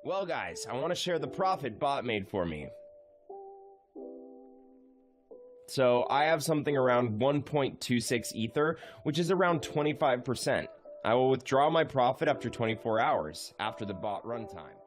Well guys, I want to share the profit bot made for me. So I have something around 1.26 Ether, which is around 25%. I will withdraw my profit after 24 hours, after the bot runtime.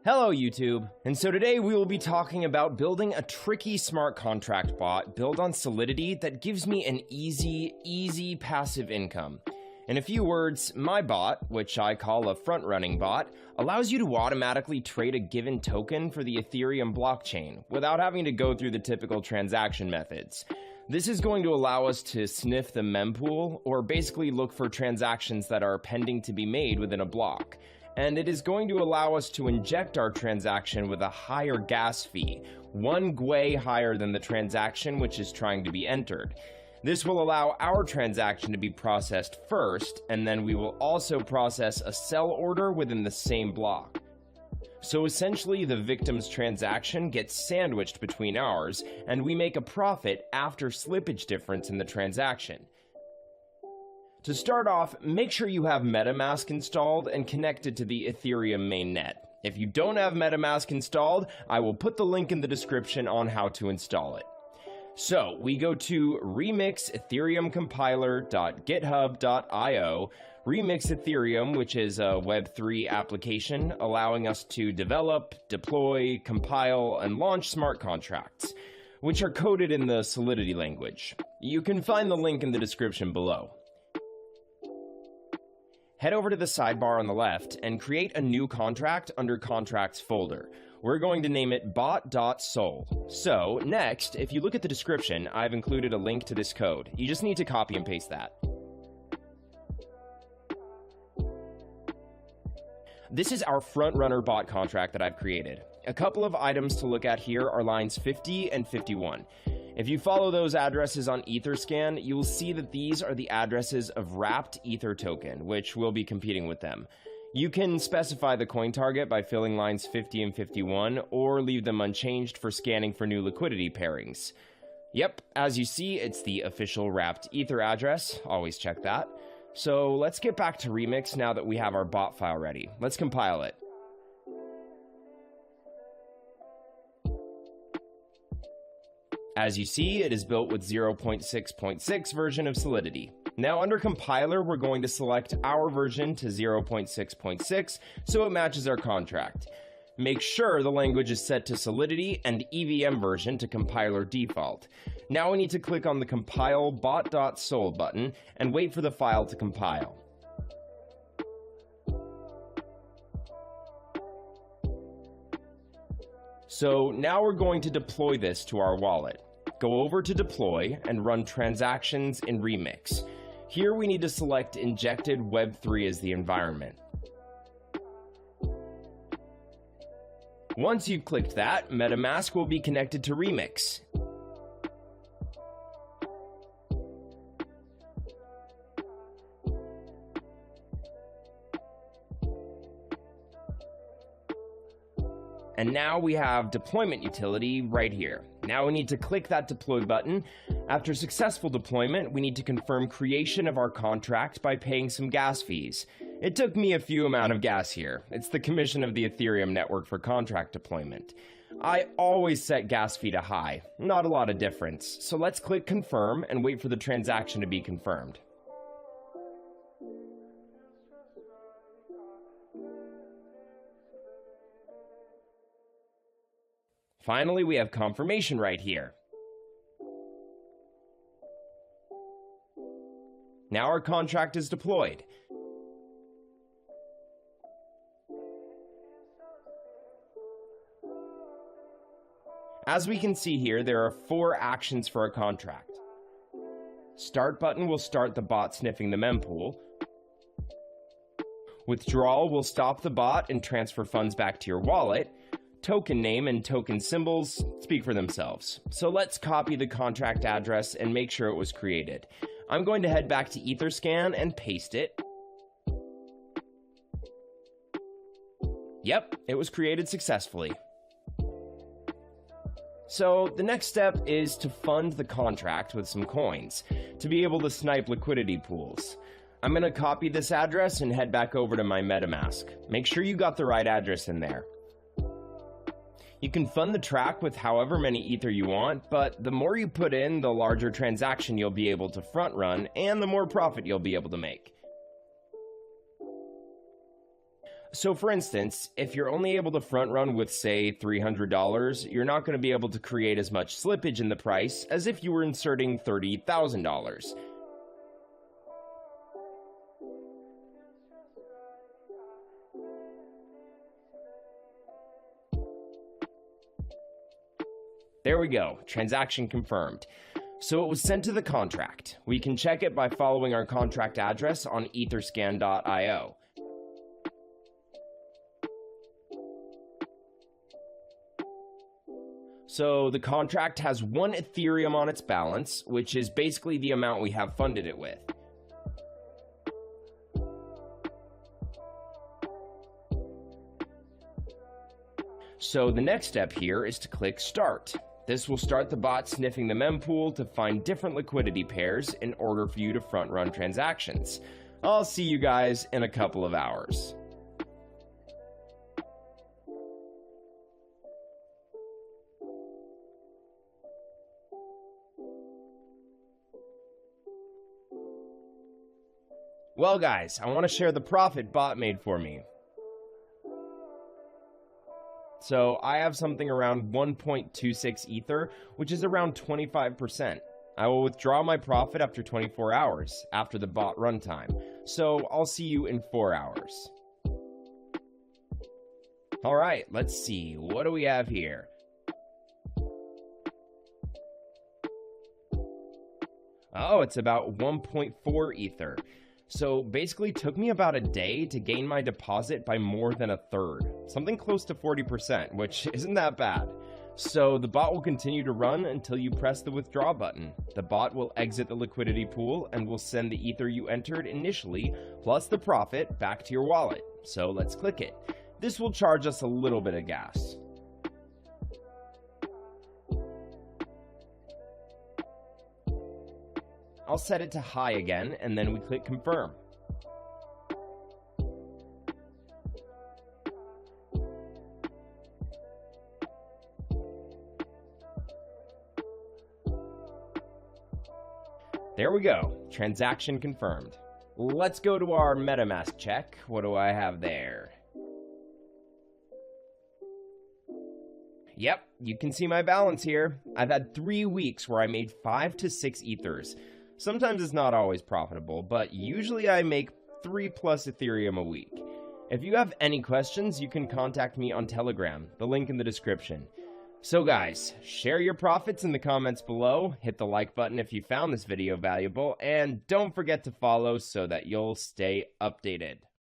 Hello YouTube, and so today we will be talking about building a tricky smart contract bot built on Solidity that gives me an easy passive income. In a few words, my bot, which I call a front-running bot, allows you to automatically trade a given token for the Ethereum blockchain without having to go through the typical transaction methods. This is going to allow us to sniff the mempool, or basically look for transactions that are pending to be made within a block. And it is going to allow us to inject our transaction with a higher gas fee, 1 gwei higher than the transaction which is trying to be entered. This will allow our transaction to be processed first, and then we will also process a sell order within the same block. So essentially, the victim's transaction gets sandwiched between ours, and we make a profit after slippage difference in the transaction. To start off, make sure you have MetaMask installed and connected to the Ethereum mainnet. If you don't have MetaMask installed, I will put the link in the description on how to install it. So we go to remix Ethereum Compiler.github.io, Remix Ethereum, which is a Web3 application allowing us to develop, deploy, compile, and launch smart contracts, which are coded in the Solidity language. You can find the link in the description below. Head over to the sidebar on the left and create a new contract under Contracts folder. We're going to name it bot.sol. So, next, if you look at the description, I've included a link to this code. You just need to copy and paste that. This is our front-runner bot contract that I've created. A couple of items to look at here are lines 50 and 51. If you follow those addresses on Etherscan, you will see that these are the addresses of wrapped Ether token, which will be competing with them. You can specify the coin target by filling lines 50 and 51, or leave them unchanged for scanning for new liquidity pairings. Yep, as you see, it's the official wrapped Ether address. Always check that. So let's get back to Remix now that we have our bot file ready. Let's compile it. As you see, it is built with 0.6.6 version of Solidity. Now under Compiler, we're going to select our version to 0.6.6 so it matches our contract. Make sure the language is set to Solidity and EVM version to Compiler default. Now we need to click on the Compile bot.sol button and wait for the file to compile. So now we're going to deploy this to our wallet. Go over to Deploy and run Transactions in Remix. Here we need to select Injected Web3 as the environment. Once you've clicked that, MetaMask will be connected to Remix. And now we have deployment utility right here. Now we need to click that deploy button. After successful deployment, we need to confirm creation of our contract by paying some gas fees. It took me a few amount of gas here. It's the commission of the Ethereum network for contract deployment. I always set gas fee to high, not a lot of difference. So let's click confirm and wait for the transaction to be confirmed. Finally, we have confirmation right here. Now our contract is deployed. As we can see here, there are 4 actions for a contract. Start button will start the bot sniffing the mempool. Withdrawal will stop the bot and transfer funds back to your wallet. Token name and token symbols speak for themselves. So let's copy the contract address and make sure it was created. I'm going to head back to Etherscan and paste it. Yep, it was created successfully. So the next step is to fund the contract with some coins to be able to snipe liquidity pools. I'm going to copy this address and head back over to my MetaMask. Make sure you got the right address in there. You can fund the track with however many Ether you want, but the more you put in, the larger transaction you'll be able to front run, and the more profit you'll be able to make. So for instance, if you're only able to front run with, say, $300, you're not going to be able to create as much slippage in the price as if you were inserting $30,000. There we go, transaction confirmed. So it was sent to the contract. We can check it by following our contract address on etherscan.io. So the contract has 1 Ethereum on its balance, which is basically the amount we have funded it with. So the next step here is to click Start. This will start the bot sniffing the mempool to find different liquidity pairs in order for you to front run transactions. I'll see you guys in a couple of hours. Well guys, I want to share the profit bot made for me. So I have something around 1.26 Ether, which is around 25%. I will withdraw my profit after 24 hours, after the bot runtime. So I'll see you in 4 hours. Alright, let's see. What do we have here? Oh, it's about 1.4 Ether. So basically took me about a day to gain my deposit by more than 1/3, something close to 40%, which isn't that bad. So the bot will continue to run until you press the withdraw button. The bot will exit the liquidity pool and will send the Ether you entered initially, plus the profit, back to your wallet. So let's click it. This will charge us a little bit of gas. I'll set it to high again, and then we click confirm. There we go, transaction confirmed. Let's go to our MetaMask check. What do I have there? Yep, you can see my balance here. I've had 3 weeks where I made 5 to 6 Ethers. Sometimes it's not always profitable, but usually I make 3+ Ethereum a week. If you have any questions, you can contact me on Telegram, the link in the description. So guys, share your profits in the comments below, hit the like button if you found this video valuable, and don't forget to follow so that you'll stay updated.